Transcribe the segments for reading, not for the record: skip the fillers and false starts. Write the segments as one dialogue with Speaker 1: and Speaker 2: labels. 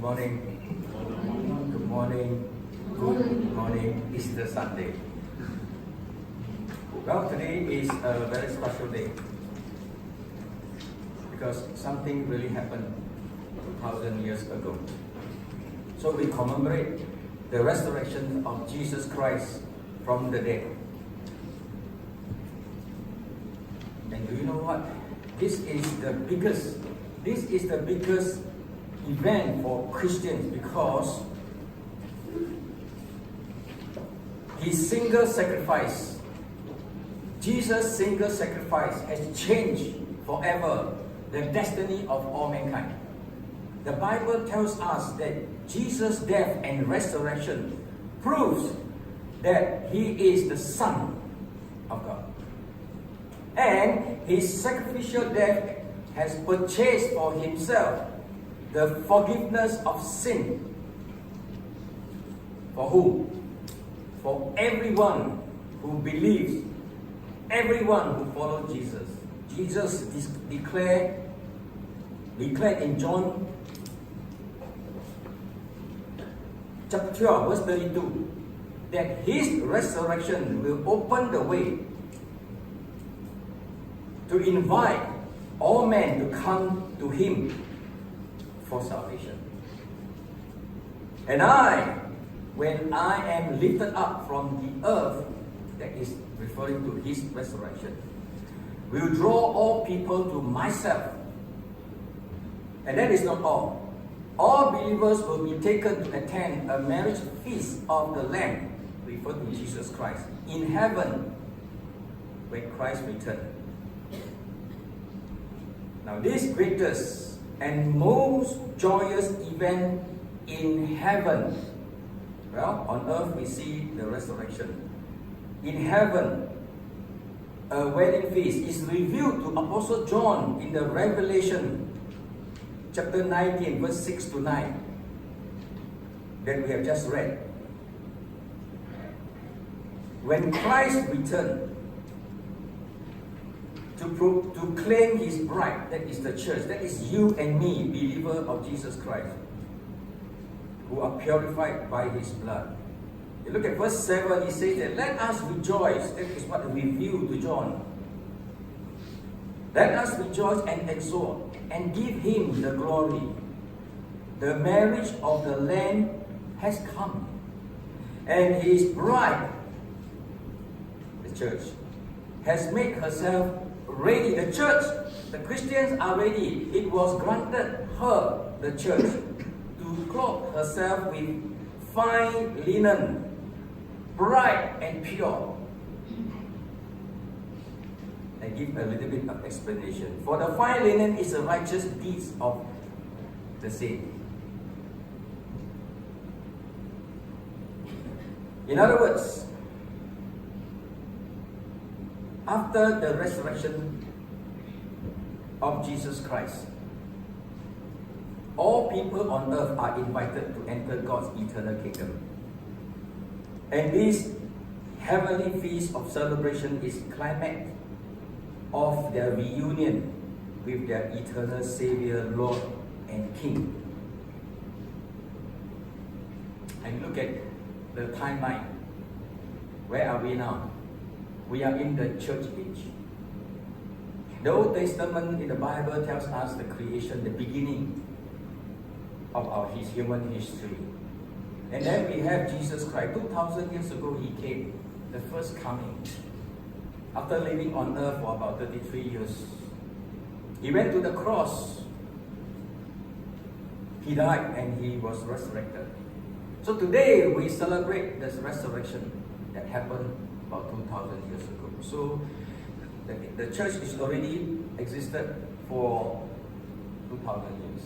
Speaker 1: Good morning. Good morning. Good morning. Easter Sunday. Well, today is a very special day because something really happened 2,000 years ago. So we commemorate the resurrection of Jesus Christ from the dead. And do you know what? This is the biggest event for Christians because his single sacrifice, Jesus' single sacrifice has changed forever the destiny of all mankind. The Bible tells us that Jesus' death and resurrection proves that he is the Son of God. And his sacrificial death has purchased for himself the forgiveness of sin. For whom? For everyone who believes, everyone who follows Jesus. Jesus declared in John chapter 12, verse 32, that his resurrection will open the way to invite all men to come to him for salvation. And when I am lifted up from the earth, that is referring to his resurrection, will draw all people to myself. And that is not all. All believers will be taken to attend a marriage feast of the Lamb, referred to Jesus Christ, in heaven when Christ returns. Now this greatest and most joyous event in heaven, well, on earth we see the resurrection. In heaven, a wedding feast is revealed to Apostle John in the Revelation chapter 19, verse 6 to 9, that we have just read. When Christ returned to claim his bride, that is the church, that is you and me, believer of Jesus Christ, who are purified by his blood. You look at verse 7, he says that let us rejoice. That is what revealed to John. Let us rejoice and exalt and give him the glory. The marriage of the Lamb has come, and his bride, the church, has made herself ready. The church, the Christians are ready. It was granted her, the church, to clothe herself with fine linen, bright and pure. I give a little bit of explanation. For the fine linen is the righteous deeds of the saint. In other words, after the resurrection of Jesus Christ, all people on earth are invited to enter God's eternal kingdom. And this heavenly feast of celebration is climax of their reunion with their eternal Savior, Lord and King. And look at the timeline. Where are we now? We are in the church age. The Old Testament in the Bible tells us the creation, the beginning of his human history. And then we have Jesus Christ. 2,000 years ago he came, the first coming. After living on earth for about 33 years, he went to the cross. He died and he was resurrected. So today we celebrate this resurrection that happened about 2,000 years ago. So the church is already existed for 2,000 years.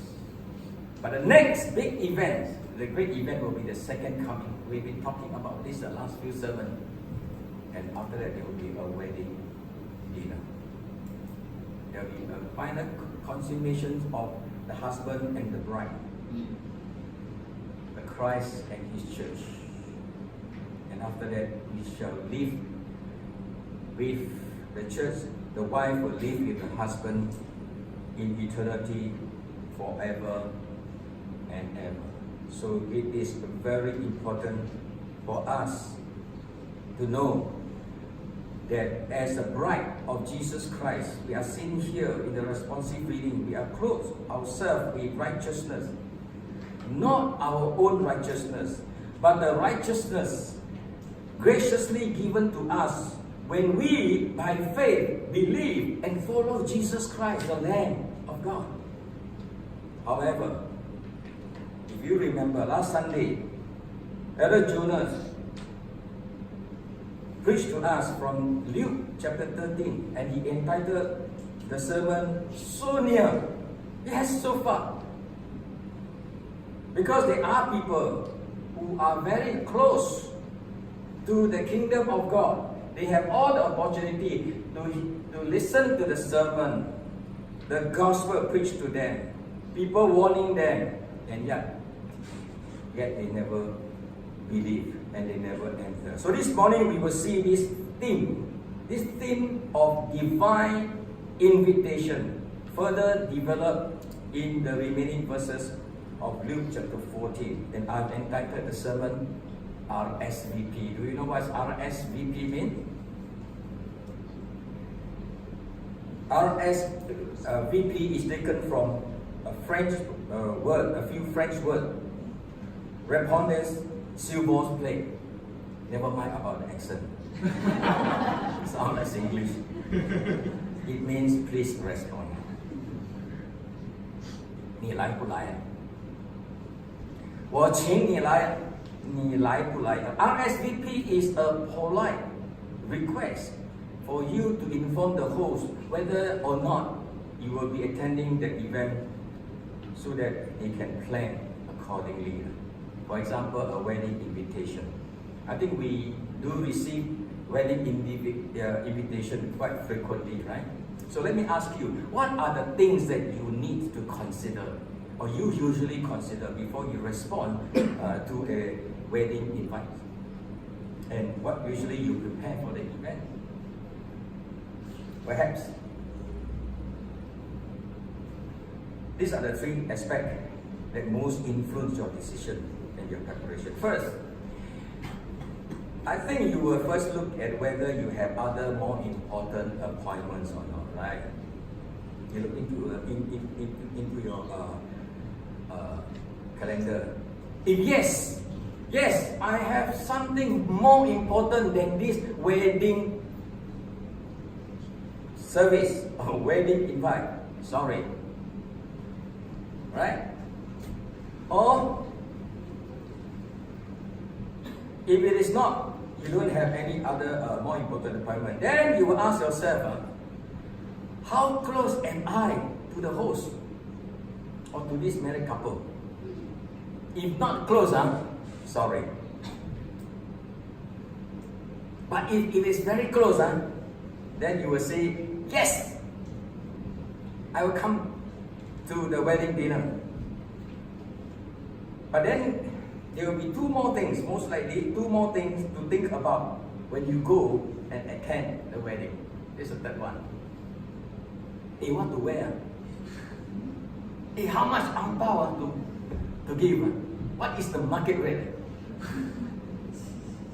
Speaker 1: But the next big event, the great event, will be the second coming. We've been talking about this the last few sermons. And after that, there will be a wedding dinner. There will be a final consummation of the husband and the bride, the Christ and his church. And after that, we shall live with the church. The wife will live with the husband in eternity forever and ever. So it is very important for us to know that as a bride of Jesus Christ, we are seen here in the responsive reading, we are clothed ourselves with righteousness, not our own righteousness, but the righteousness graciously given to us when we, by faith, believe and follow Jesus Christ, the Lamb of God. However, if you remember last Sunday, Elder Jonas preached to us from Luke chapter 13, and he entitled the sermon, So Near, Yes, So Far. Because there are people who are very close to the kingdom of God. They have all the opportunity to listen to the sermon, the gospel preached to them, people warning them, and yet they never believe and they never enter. So this morning we will see this theme of divine invitation further developed in the remaining verses of Luke chapter 14. And I've entitled the sermon Rsvp. Do you know what Rsvp means? Rsvp is taken from a French word, a few French words. Répondez s'il vous plaît. Never mind about the accent. Sounds like English. It means please respond. 你来不来？我请你来，你来不来？ RSVP is a polite request for you to inform the host whether or not you will be attending the event so that they can plan accordingly. For example, a wedding invitation. I think we do receive wedding invitation quite frequently, right? So let me ask you, what are the things that you need to consider or you usually consider before you respond to a wedding invite? And what usually you prepare for the event? Perhaps these are the three aspects that most influence your decision and your preparation. First, I think you will first look at whether you have other more important appointments or not, right? You look into your calendar. If yes, I have something more important than this wedding service or wedding invite. Sorry. Right? Or if it is not, you don't have any other more important appointment, then you will ask yourself, how close am I to the host or to this married couple? If not close, sorry. But if it is very close, then you will say, yes, I will come to the wedding dinner. But then there will be two more things, most likely, two more things to think about when you go and attend the wedding. This is the third one. Hey, what to wear? Hey, how much ang pao to give? What is the market rate?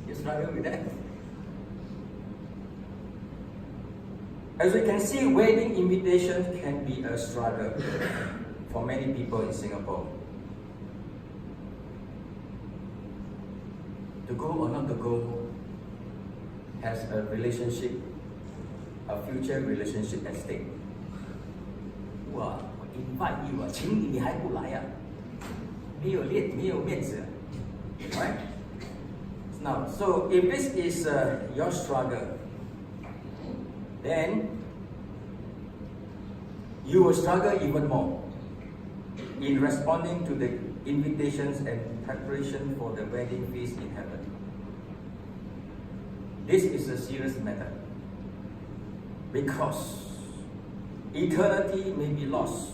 Speaker 1: You struggle with that? As we can see, wedding invitations can be a struggle for many people in Singapore. To go or not to go has a relationship, a future relationship at stake. 哇，我 invite you 请你，你还不来啊？没有面子。Right? Now, so if this is your struggle, then you will struggle even more in responding to the invitations and preparation for the wedding feast in heaven. This is a serious matter because eternity may be lost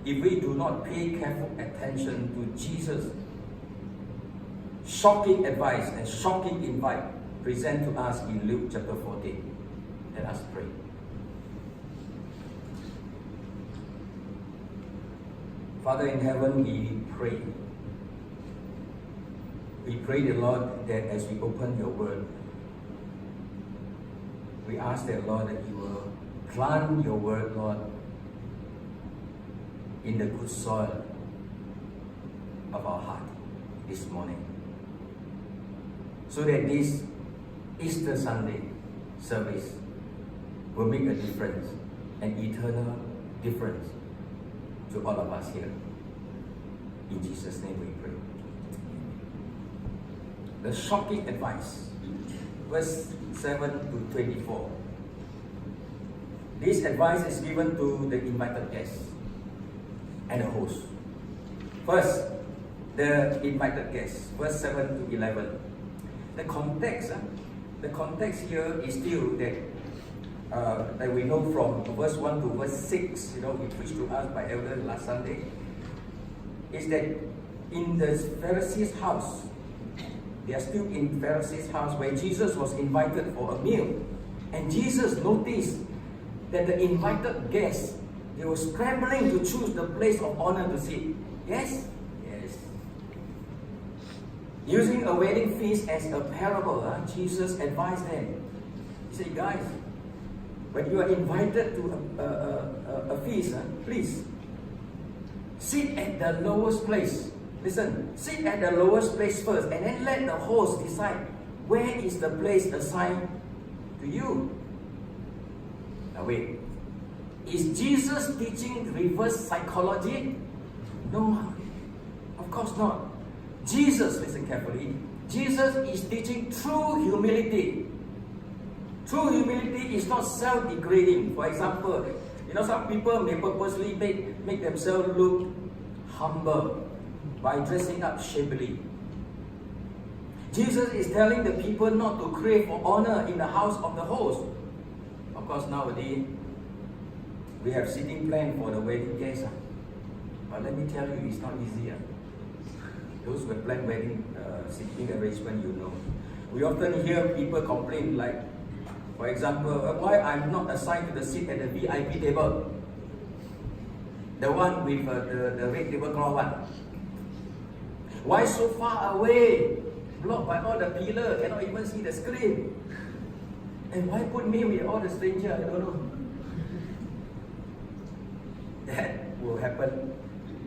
Speaker 1: if we do not pay careful attention to Jesus' shocking advice and shocking invite presented to us in Luke chapter 14. Let us pray. Father in heaven, we pray. We pray, the Lord, that as we open your word, we ask that, Lord, that you will plant your word, Lord, in the good soil of our heart this morning. So that this Easter Sunday service will make a difference, an eternal difference to all of us here. In Jesus' name we pray. The shocking advice, verse 7 to 24. This advice is given to the invited guests and the host. First, the invited guests, verse 7 to 11. The context here is still that we know from verse 1 to verse 6, we preached to us by Elder last Sunday, is that in the Pharisees' house, they are still in Pharisees' house where Jesus was invited for a meal. And Jesus noticed that the invited guests, they were scrambling to choose the place of honor to sit. Yes? Yes. Using a wedding feast as a parable, Jesus advised them. He said, guys, when you are invited to a feast, please sit at the lowest place. Listen, sit at the lowest place first, and then let the host decide where is the place assigned to you. Now wait, is Jesus teaching reverse psychology? No, of course not. Jesus, listen carefully, Jesus is teaching true humility. True humility is not self-degrading. For example, some people may purposely make themselves look humble by dressing up shabbily. Jesus is telling the people not to crave for honor in the house of the host. Of course, nowadays, we have seating plan for the wedding guests. But let me tell you, it's not easy. Those who plan wedding seating arrangement, we often hear people complain, like, for example, why I'm not assigned to the seat at the VIP table? The one with the red tablecloth one. Why so far away? Blocked by all the pillars, cannot even see the screen. And why put me with all the strangers? I don't know. That will happen.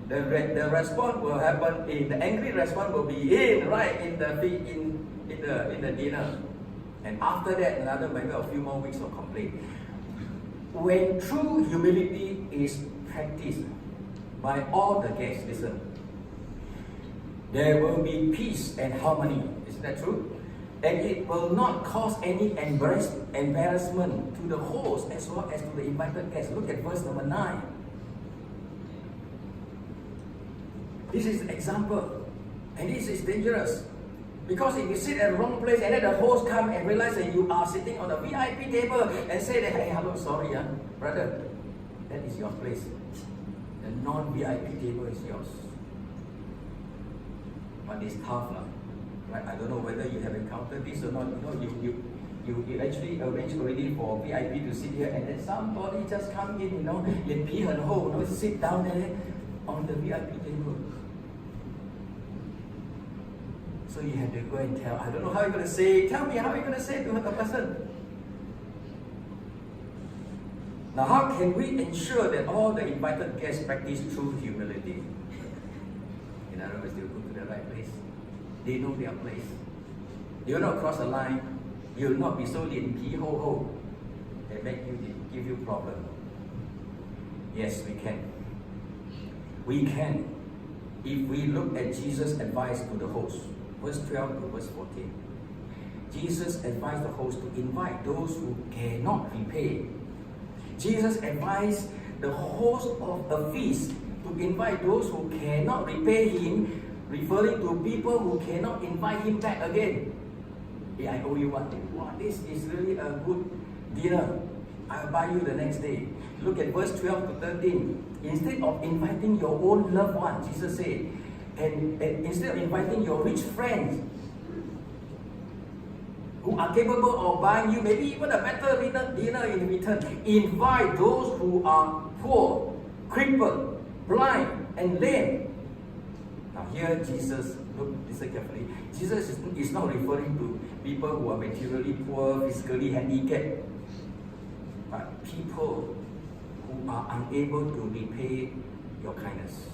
Speaker 1: The response will happen the angry response will be in the dinner. And after that, another maybe a few more weeks of complaint. When true humility is practiced by all the guests, listen, there will be peace and harmony. Isn't that true? And it will not cause any embarrassment to the host as well as to the invited guests. Look at verse number 9. This is an example, and this is dangerous. Because if you sit at the wrong place and then the host come and realize that you are sitting on a VIP table and say that, hey, hello, sorry, brother, that is your place. The non-VIP table is yours. But it's tough, right? I don't know whether you have encountered this or not. You actually arrange already for VIP to sit here, and then somebody just come in, in pee and hole, sit down there on the VIP table. So you have to go and tell. I don't know how you're going to say. Tell me how you're going to say to the person. Now, how can we ensure that all the invited guests practice true humility? In other words, they will go to the right place. They know their place. They will not cross the line. You will not be so lin pi ho ho that give you problem. Yes, we can. We can, if we look at Jesus' advice to the host. Verse 12 to verse 14. Jesus advised the host to invite those who cannot repay. Jesus advised the host of a feast to invite those who cannot repay him, referring to people who cannot invite him back again. Hey, I owe you one thing. Wow, this is really a good dinner. I'll buy you the next day. Look at verse 12 to 13. Instead of inviting your own loved one, Jesus said, and instead of inviting your rich friends who are capable of buying you maybe even a better dinner in return, invite those who are poor, crippled, blind, and lame. Now here Jesus, listen carefully, Jesus is not referring to people who are materially poor, physically handicapped, but people who are unable to repay your kindness.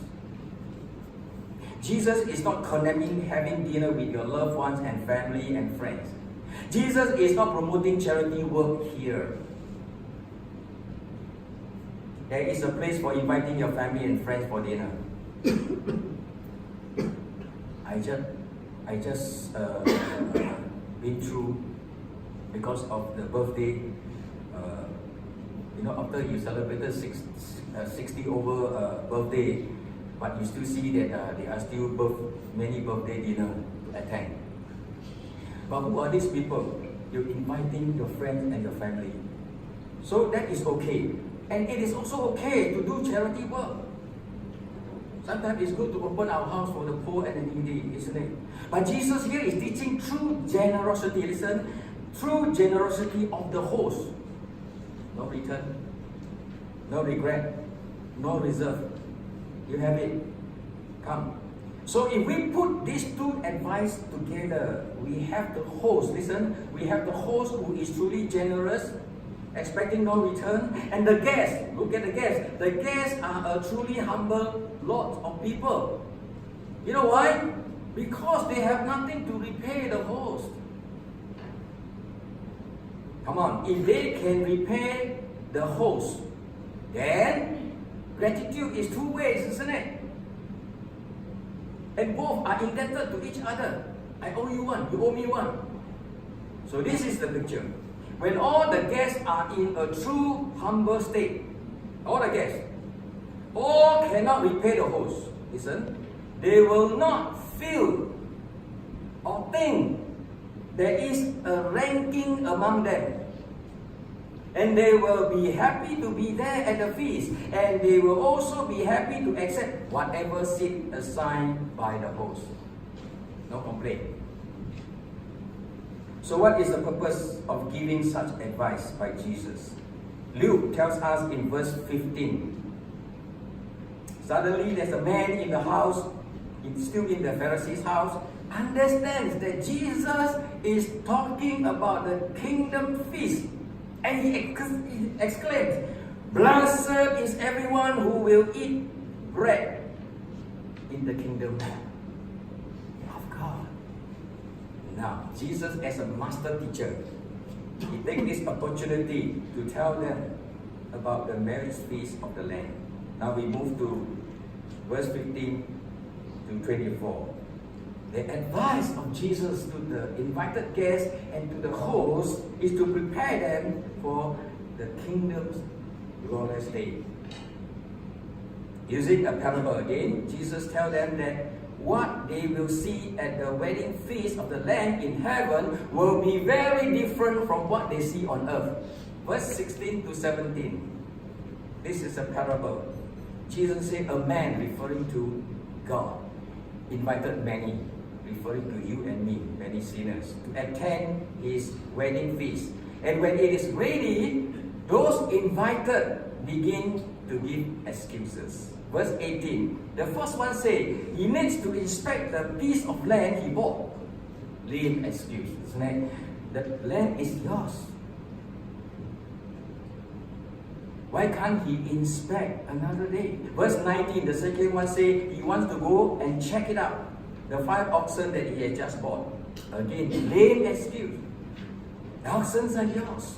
Speaker 1: Jesus is not condemning having dinner with your loved ones and family and friends. Jesus is not promoting charity work here. There is a place for inviting your family and friends for dinner. I just been through because of the birthday. After you celebrated 60 over birthday, but you still see that there are still many birthday dinner to attend. But who are these people? You're inviting your friends and your family. So that is okay. And it is also okay to do charity work. Sometimes it's good to open our house for the poor and the needy, isn't it? But Jesus here is teaching true generosity. Listen, true generosity of the host. No return, no regret, no reserve. You have it. Come. So if we put these two advice together, we have the host. Listen, we have the host who is truly generous, expecting no return, and the guests. Look at the guests. The guests are a truly humble lot of people. You know why? Because they have nothing to repay the host. Come on, if they can repay the host, then gratitude is two ways, isn't it? And both are indebted to each other. I owe you one, you owe me one. So this is the picture. When all the guests are in a true humble state, all the guests, all cannot repay the host. Listen, they will not feel or think there is a ranking among them. And they will be happy to be there at the feast. And they will also be happy to accept whatever seat assigned by the host. No complaint. So what is the purpose of giving such advice by Jesus? Luke tells us in verse 15. Suddenly there's a man in the house, still in the Pharisee's house, understands that Jesus is talking about the kingdom feast. And he exclaims, "Blessed is everyone who will eat bread in the kingdom of God." Now, Jesus as a master teacher, he takes this opportunity to tell them about the marriage feast of the Lamb. Now we move to verse 15 to 24. The advice of Jesus to the invited guests and to the host is to prepare them for the kingdom's glorious day. Using a parable again, Jesus tells them that what they will see at the wedding feast of the Lamb in heaven will be very different from what they see on earth. Verse 16 to 17. This is a parable. Jesus said, a man, referring to God, invited many, referring to you and me, many sinners, to attend his wedding feast. And when it is ready, those invited begin to give excuses. Verse 18, the first one says, he needs to inspect the piece of land he bought. Lame excuse, isn't it? The land is yours. Why can't he inspect another day? Verse 19, the second one says, he wants to go and check it out. The 5 oxen that he had just bought. Again, lame excuse. The oxen are yours.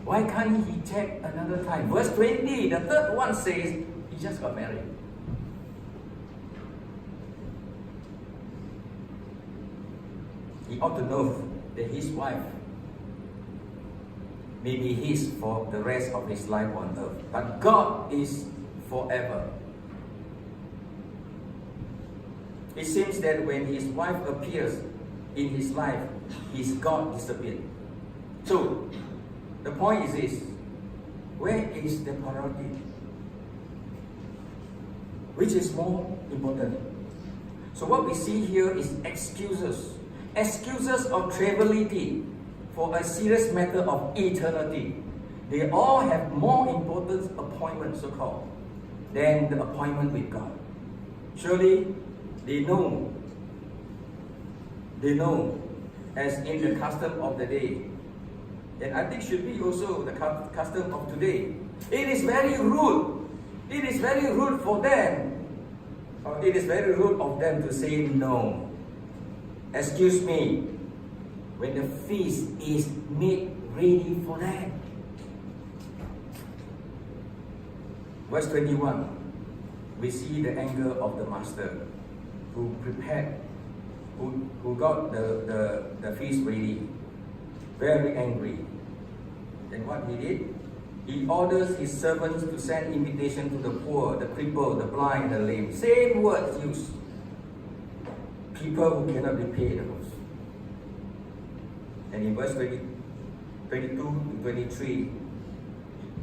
Speaker 1: Why can't he check another time? Verse 20, the third one says, he just got married. He ought to know that his wife may be his for the rest of his life on earth. But God is forever. It seems that when his wife appears in his life, his God disappeared. So, the point is this: where is the priority? Which is more important? So what we see here is excuses. Excuses of triviality for a serious matter of eternity. They all have more important appointments, so-called, than the appointment with God. Surely they know, as in the custom of the day. And I think should be also the custom of today. It is very rude. It is very rude for them. Or it is very rude of them to say no. Excuse me. When the feast is made ready for them. Verse 21. We see the anger of the master who prepared, who got the feast ready. Very angry. And what he did? He orders his servants to send invitation to the poor, the crippled, the blind, the lame. Same words used. People who cannot repay the most. And in verse 22 to 23,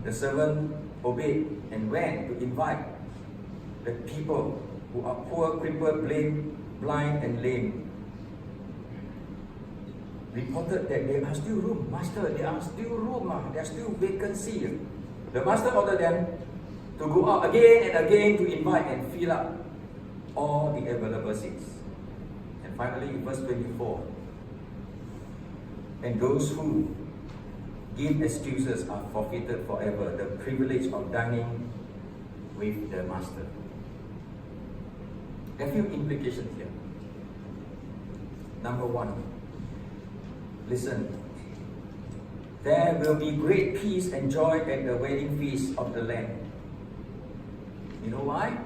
Speaker 1: the servant obeyed and went to invite the people who are poor, crippled, blind, and lame. Reported that there are still room. Master, there are still room. There are still vacancy. The master ordered them to go out again and again to invite and fill up all the available seats. And finally, in verse 24, and those who give excuses are forfeited forever the privilege of dining with the master. A few implications here. Number one, listen. There will be great peace and joy at the wedding feast of the Lamb. You know why?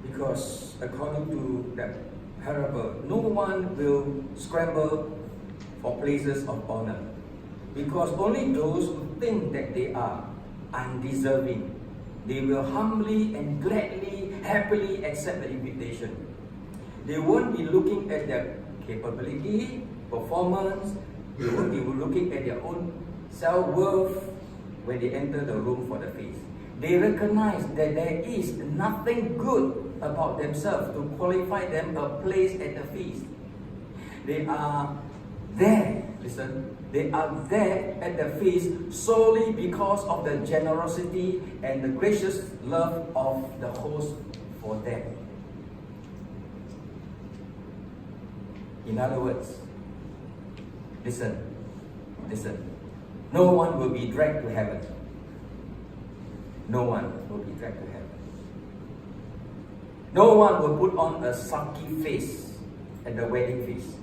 Speaker 1: Because according to that parable, no one will scramble for places of honor. Because only those who think that they are undeserving, they will humbly and gladly, happily accept the invitation. They won't be looking at their capability, performance. They won't be looking at their own self-worth when they enter the room for the feast. They recognize that there is nothing good about themselves to qualify them a place at the feast. They are there, listen, they are there at the feast solely because of the generosity and the gracious love of the host for them. In other words, listen. No one will be dragged to heaven. No one will be dragged to heaven. No one will put on a sulky face at the wedding feast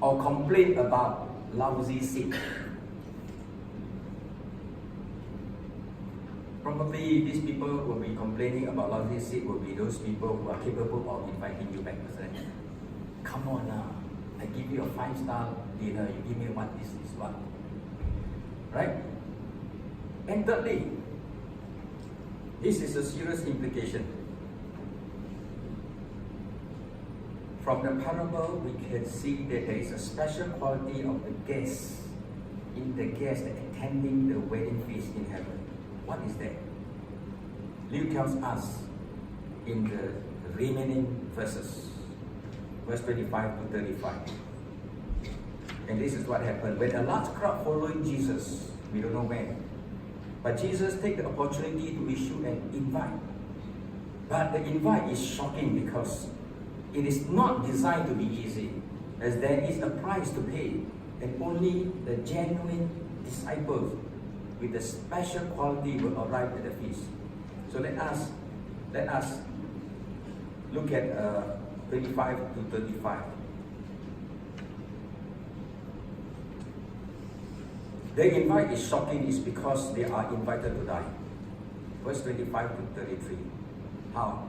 Speaker 1: or complain about lousy seat. Probably these people will be complaining about lousy seat will be those people who are capable of inviting you back personally. Come on now, I give you a 5-star dinner, you give me what this is what. Right? And thirdly, this is a serious implication. From the parable, we can see that there is a special quality of the guests attending the wedding feast in heaven. What is that? Luke tells us in the remaining verses, verse 25 to 35. And this is what happened. When a large crowd followed Jesus, we don't know when, but Jesus take the opportunity to issue an invite. But the invite is shocking because it is not designed to be easy, as there is a price to pay, and only the genuine disciples with the special quality will arrive at the feast. So let us look at 25 to 35. The invite is shocking is because they are invited to die. Verse 25 to 33. How?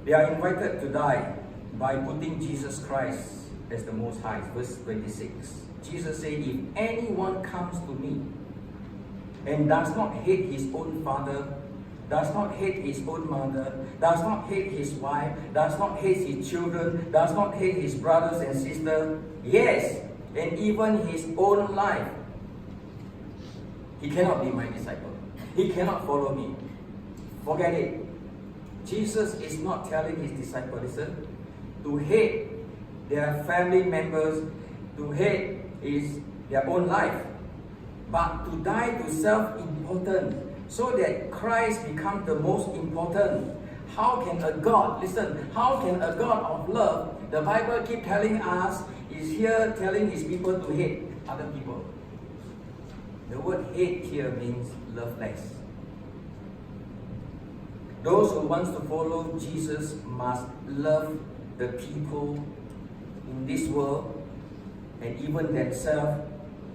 Speaker 1: They are invited to die by putting Jesus Christ as the Most High. Verse 26. Jesus said, if anyone comes to me and does not hate his own father, does not hate his own mother, does not hate his wife, does not hate his children, does not hate his brothers and sisters, yes, and even his own life, he cannot be my disciple. He cannot follow me. Forget it. Jesus is not telling his disciples, listen, to hate their family members, to hate their own life, but to die to self-importance so that Christ becomes the most important. How can a God, listen, how can a God of love, the Bible keep telling us, is here telling his people to hate other people. The word hate here means love less. Those who want to follow Jesus must love the people in this world and even themselves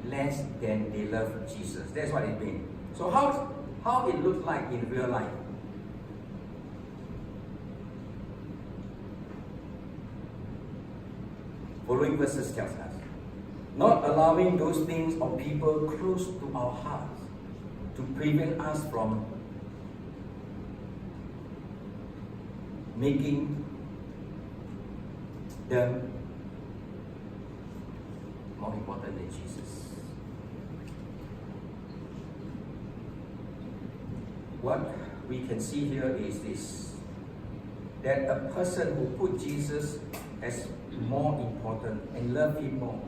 Speaker 1: less than they love Jesus. That's what it means. So how it looks like in real life? Following verses tells us, not allowing those things or people close to our hearts to prevent us from making them more important than Jesus. What we can see here is this, that a person who put Jesus as more important and love him more,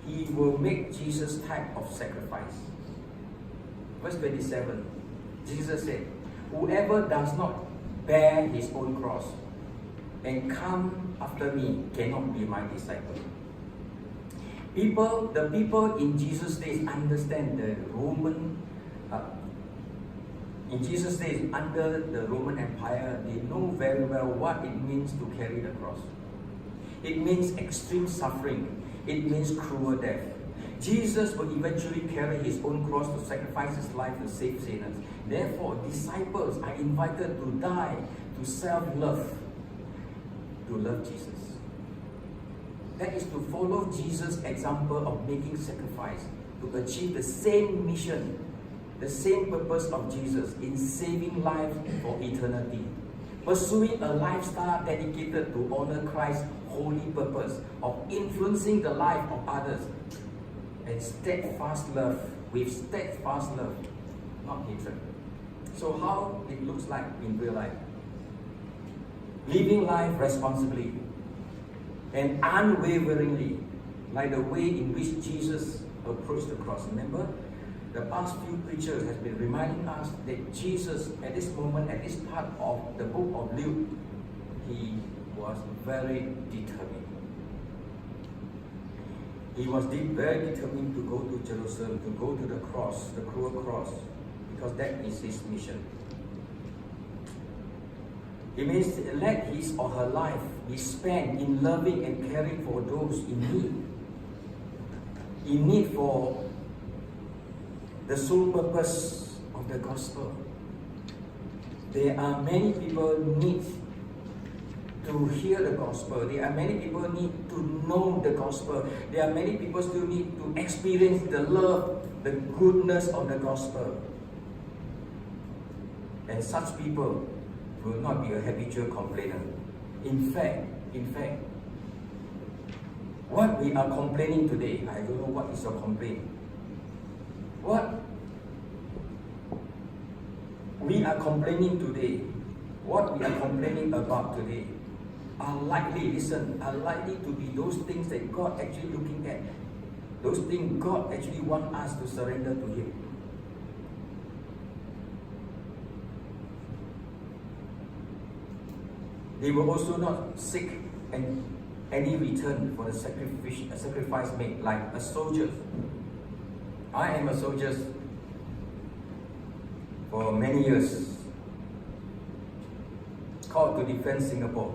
Speaker 1: he will make Jesus type of sacrifice. Verse 27, Jesus said, whoever does not bear his own cross and come after me cannot be my disciple. The people in Jesus' days understand the Roman, in Jesus' days under the Roman Empire, they know very well what it means to carry the cross. It means extreme suffering. It means cruel death. Jesus will eventually carry his own cross to sacrifice his life to save sinners. Therefore, disciples are invited to die to self-love, to love Jesus. That is to follow Jesus' example of making sacrifice to achieve the same mission, the same purpose of Jesus in saving lives for eternity. Pursuing a lifestyle dedicated to honor Christ's holy purpose of influencing the life of others, and steadfast love with steadfast love, not hatred. So how it looks like in real life? Living life responsibly and unwaveringly, like the way in which Jesus approached the cross. Remember, the past few preachers has been reminding us that Jesus, at this moment, at this part of the book of Luke, he was very determined. He was very determined to go to Jerusalem, to go to the cross, the cruel cross, because that is his mission. It means to let his or her life be spent in loving and caring for those in need for the sole purpose of the gospel. There are many people need to hear the gospel. There are many people need to know the gospel. There are many people still need to experience the love, the goodness of the gospel. And such people will not be a habitual complainer. In fact, what we are complaining today, I don't know what is your complaint. What we are complaining today, what we are complaining about today, are likely to be those things that God actually looking at. Those things God actually wants us to surrender to Him. They will also not seek any return for the sacrifice made, like a soldier. I am a soldier for many years, called to defend Singapore.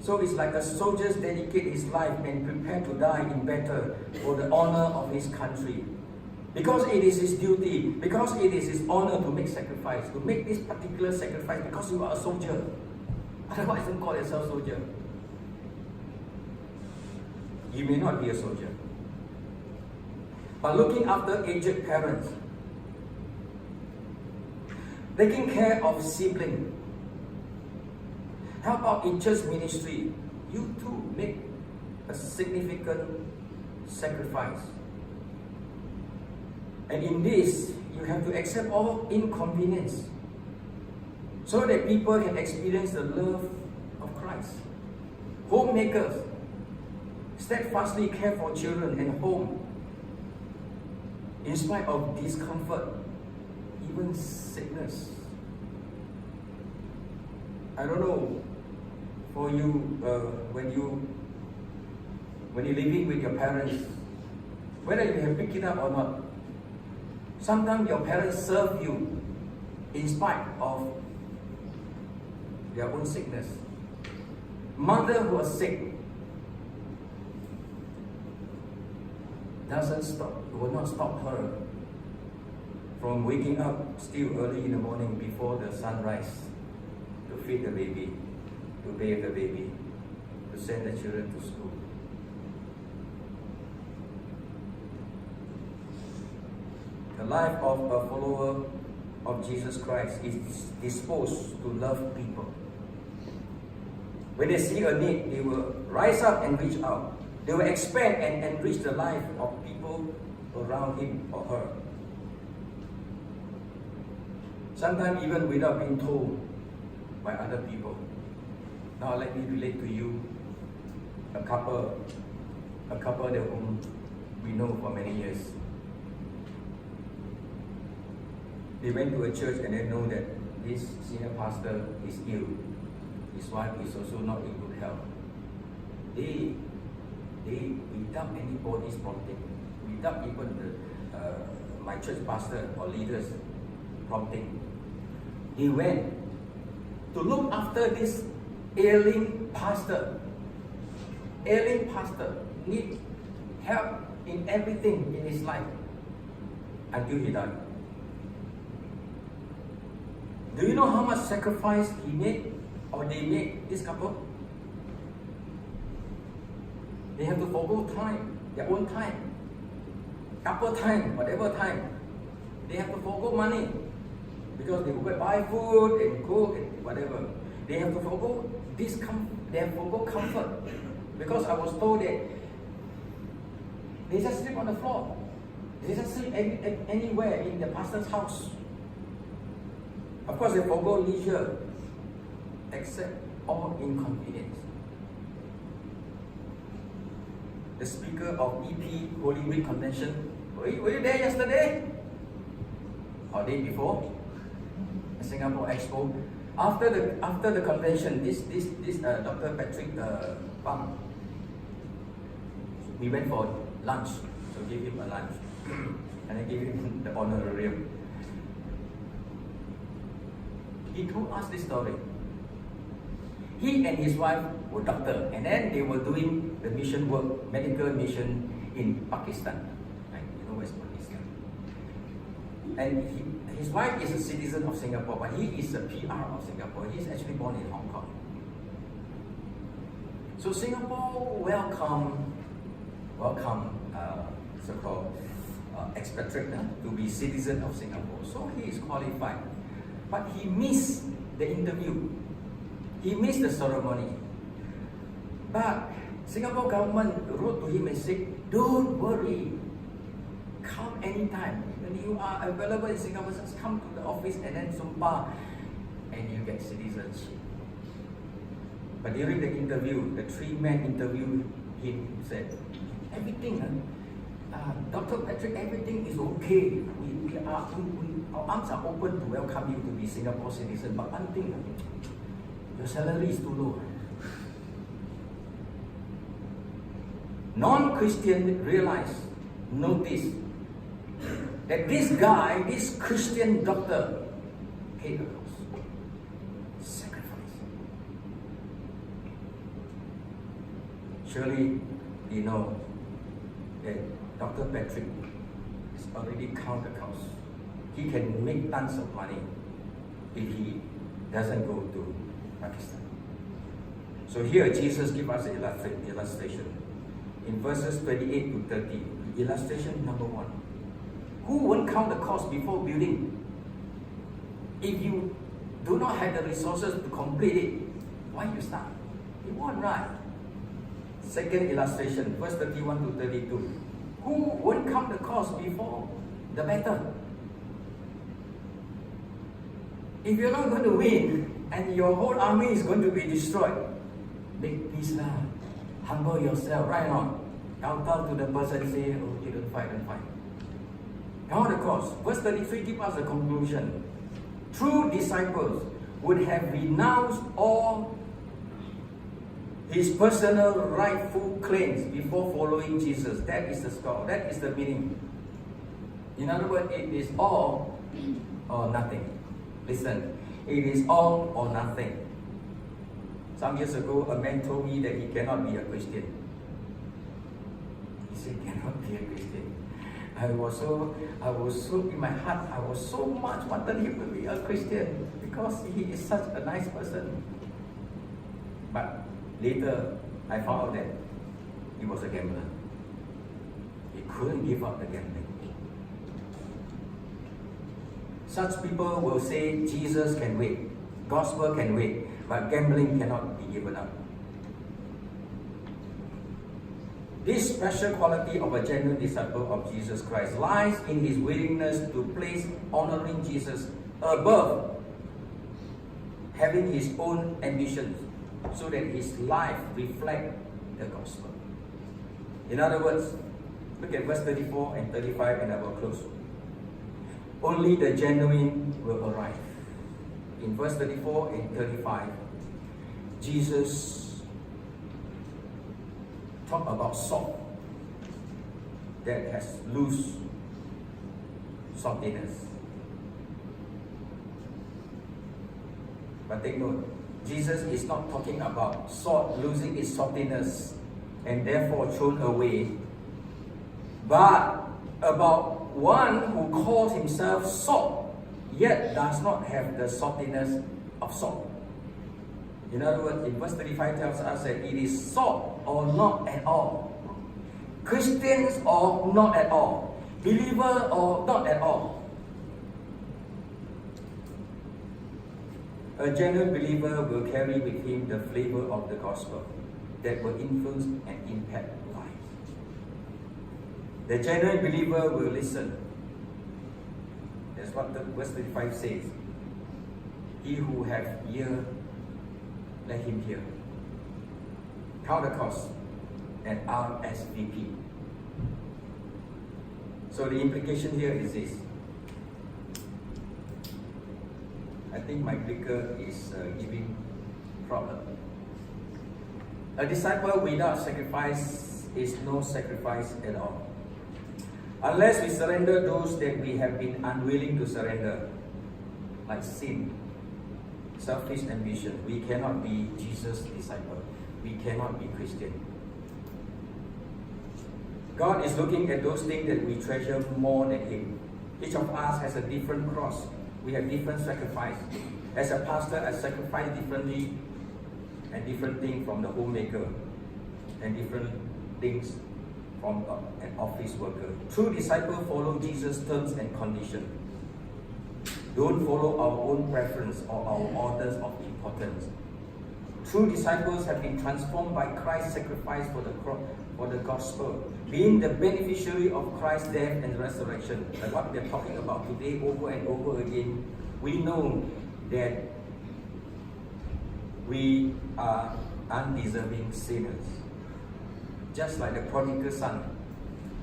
Speaker 1: So it's like a soldier dedicate his life and prepare to die in battle for the honor of his country. Because it is his duty, because it is his honor to make sacrifice, to make this particular sacrifice, because you are a soldier. Otherwise, don't call yourself soldier. You may not be a soldier. But looking after aged parents, taking care of siblings, help out in church ministry, you too make a significant sacrifice. And in this, you have to accept all inconvenience so that people can experience the love of Christ. Homemakers steadfastly care for children and home in spite of discomfort, even sickness. I don't know, for you, when you're living with your parents, whether you have picked it up or not, sometimes your parents serve you in spite of their own sickness. Mother who is sick will not stop her from waking up still early in the morning before the sunrise to feed the baby, to bathe the baby, to send the children to school. The life of a follower of Jesus Christ is disposed to love people. When they see a need, they will rise up and reach out. They will expand and enrich the life of people around him or her. Sometimes even without being told by other people. Now let me relate to you a couple that whom we know for many years. They went to a church and they know that this senior pastor is ill. His wife is also not in good health. They without anybody's prompting, without even my church pastor or leaders prompting, they went to look after this ailing pastor. Ailing pastor need help in everything in his life until he died. Do you know how much sacrifice he made, or they made, this couple? They have to forgo time, their own time, couple time, whatever time. They have to forgo money because they will buy food and cook and whatever. They have to forgo this they have to forgo comfort, because I was told that they just sleep on the floor. They just sleep anywhere in the pastor's house. Of course, they forgo leisure, except all inconvenience. The speaker of EP Holy Week Convention, were you there yesterday? Or day before? The Singapore Expo. After the convention, this Dr. Patrick Bang, we went for lunch, so give him a lunch, and I gave him the honorarium. He told us this story. He and his wife were doctors, and then they were doing the mission work, medical mission in Pakistan. Right? You know where's Pakistan? And his wife is a citizen of Singapore, but he is a PR of Singapore. He's actually born in Hong Kong. So Singapore welcome so-called expatriate to be citizen of Singapore. So he is qualified. But he missed the interview. He missed the ceremony. But Singapore government wrote to him and said, don't worry, come anytime. When you are available in Singapore, just come to the office and then sumpah, and you get citizenship. But during the interview, the three-man interview, he said, everything, Dr. Patrick, everything is okay. Our arms are open to welcome you to be Singapore citizen. But one thing, your salary is too low. Non-Christian notice that this guy, this Christian doctor, paid the cost. Sacrifice. Surely you know that Dr. Patrick has already counted the cost. He can make tons of money if he doesn't go to Pakistan. So here Jesus gives us an illustration. In verses 28 to 30, illustration number 1. Who won't count the cost before building? If you do not have the resources to complete it, why you start? You won't, right? Second illustration, verse 31 to 32. Who won't count the cost before the battle? If you're not going to win and your whole army is going to be destroyed, make peace lah. Humble yourself, right on. Kowtow to the person, say, oh, you don't fight. On the cross, verse 33 gives us the conclusion. True disciples would have renounced all his personal rightful claims before following Jesus. That is the score. That is the meaning. In other words, it is all or nothing. Listen, it is all or nothing. Some years ago, a man told me that he cannot be a Christian. He said, cannot be a Christian. I was so in my heart, I was so much wanted him to be a Christian because he is such a nice person. But later, I found out that he was a gambler. He couldn't give up the gambling. Such people will say Jesus can wait, gospel can wait, but gambling cannot be given up. This special quality of a genuine disciple of Jesus Christ lies in his willingness to place honoring Jesus above having his own ambitions so that his life reflects the gospel. In other words, look at verse 34 and 35 and I will close. Only the genuine will arrive. In verse 34 and 35, Jesus talk about salt that has loose saltiness. But take note, Jesus is not talking about salt losing its saltiness and therefore thrown away, but about one who calls himself salt, yet does not have the saltiness of salt. In other words, in verse 35 tells us that it is salt or not at all. Christians or not at all. Believer or not at all. A genuine believer will carry with him the flavor of the gospel that will influence and impact lives. The genuine believer will listen. That's what the verse 35 says. He who hath ear, let him hear. Count the cost at Rsvp. So the implication here is this. I think my clicker is giving problem. A disciple without sacrifice is no sacrifice at all. Unless we surrender those that we have been unwilling to surrender, like sin, selfish ambition, we cannot be Jesus' disciple. We cannot be Christian. God is looking at those things that we treasure more than Him. Each of us has a different cross. We have different sacrifice. As a pastor, I sacrifice differently and different things from the homemaker and different things from an office worker. True disciples follow Jesus' terms and conditions. Don't follow our own preference or our orders of importance. True disciples have been transformed by Christ's sacrifice for the gospel, being the beneficiary of Christ's death and resurrection. Like what we are talking about today over and over again, we know that we are undeserving sinners. Just like the prodigal son,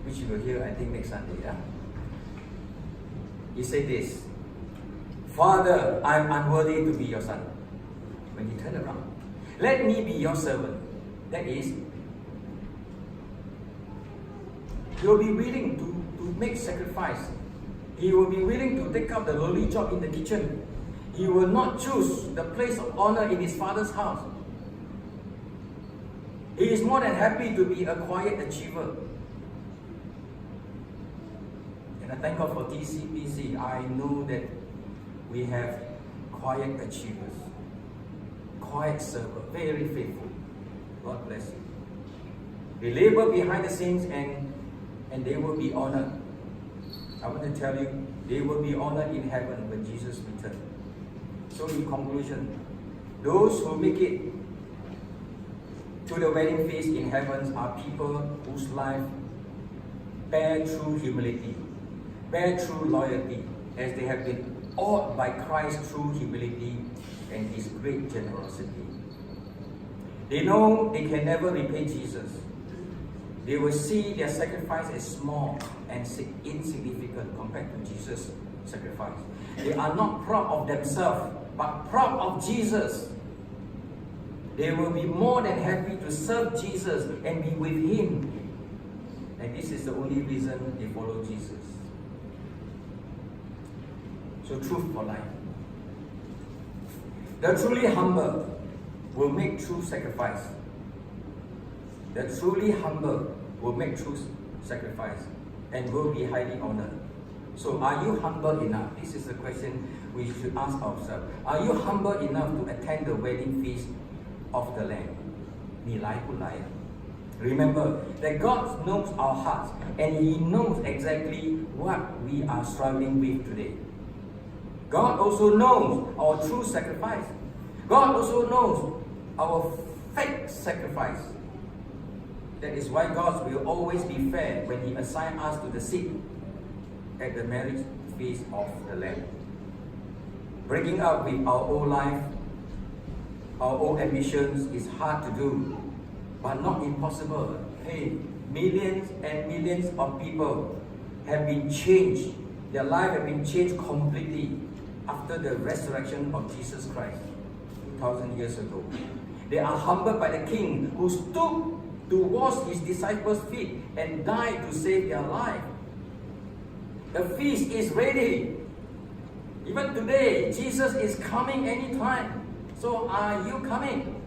Speaker 1: which you will hear, I think, next Sunday. Yeah? He said this, Father, I am unworthy to be your son. When he turned around, let me be your servant. That is, he will be willing to make sacrifice. He will be willing to take up the lowly job in the kitchen. He will not choose the place of honor in his father's house. He is more than happy to be a quiet achiever. And I thank God for TCPC. I know that we have quiet achievers, quiet server, very faithful. God bless you. They labor behind the scenes and they will be honored. I want to tell you, they will be honored in heaven when Jesus returns. So in conclusion, those who make it to the wedding feast in heaven are people whose life bear true humility, bear true loyalty, as they have been awed by Christ's true humility and His great generosity. They know they can never repay Jesus. They will see their sacrifice as small and insignificant compared to Jesus' sacrifice. They are not proud of themselves, but proud of Jesus. They will be more than happy to serve Jesus and be with Him. And this is the only reason they follow Jesus. So truth for life. The truly humble will make true sacrifice. The truly humble will make true sacrifice and will be highly honored. So are you humble enough? This is the question we should ask ourselves. Are you humble enough to attend the wedding feast of the Lamb? 你来不来? Remember that God knows our hearts and He knows exactly what we are struggling with today. God also knows our true sacrifice. God also knows our fake sacrifice. That is why God will always be fair when He assigns us to the seat at the marriage feast of the Lamb. Breaking up with our old life, our old ambitions is hard to do, but not impossible. Hey, millions and millions of people have been changed. Their life have been changed completely after the resurrection of Jesus Christ 2,000 years ago. They are humbled by the King who stood to wash His disciples' feet and died to save their life. The feast is ready. Even today, Jesus is coming anytime. So are you coming?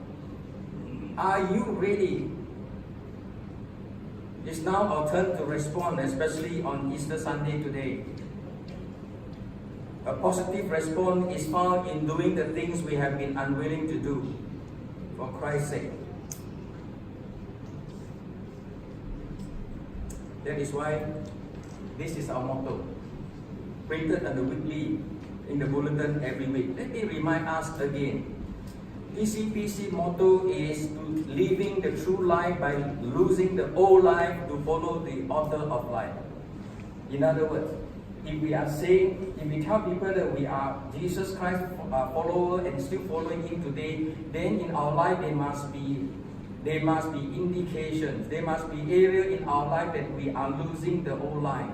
Speaker 1: Are you ready? It's now our turn to respond, especially on Easter Sunday today. A positive response is found in doing the things we have been unwilling to do for Christ's sake. That is why this is our motto, printed on the weekly in the bulletin every week. Let me remind us again. PCPC motto is to living the true life by losing the old life to follow the author of life. In other words, if we tell people that we are Jesus Christ follower and still following Him today, then in our life there must be indications, there must be area in our life that we are losing the old life.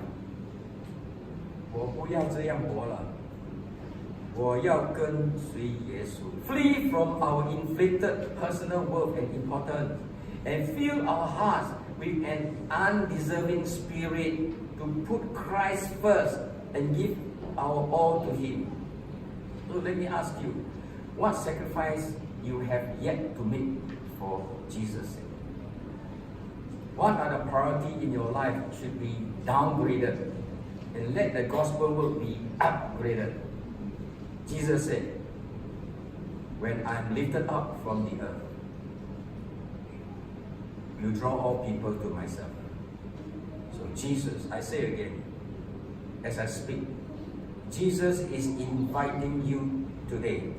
Speaker 1: 我不要这样活了，我要跟随耶稣。Flee from our inflated personal worth and importance, and fill our hearts with an undeserving spirit to put Christ first and give our all to Him. So let me ask you, what sacrifice you have yet to make for Jesus? What are the priorities in your life should be downgraded and let the gospel work be upgraded? Jesus said, when I am lifted up from the earth, you draw all people to myself. So Jesus, I say again, as I speak, Jesus is inviting you today.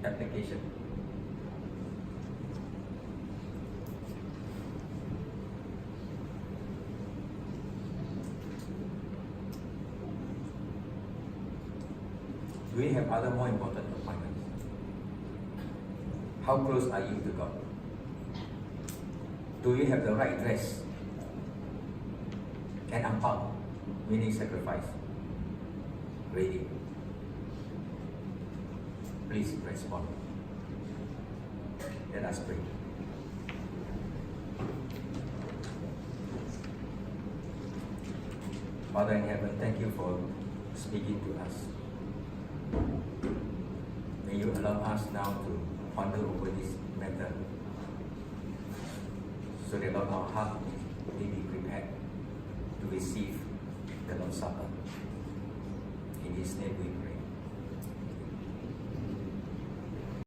Speaker 1: Application. Do you have other more important appointments? How close are you to God? Do you have the right dress and ampao, meaning sacrifice, ready? Please respond. Let us pray. Father in heaven, thank you for speaking to us. May you allow us now to ponder over this matter, so that Lord, our heart may be prepared to receive the Lord's Supper. In His name we pray.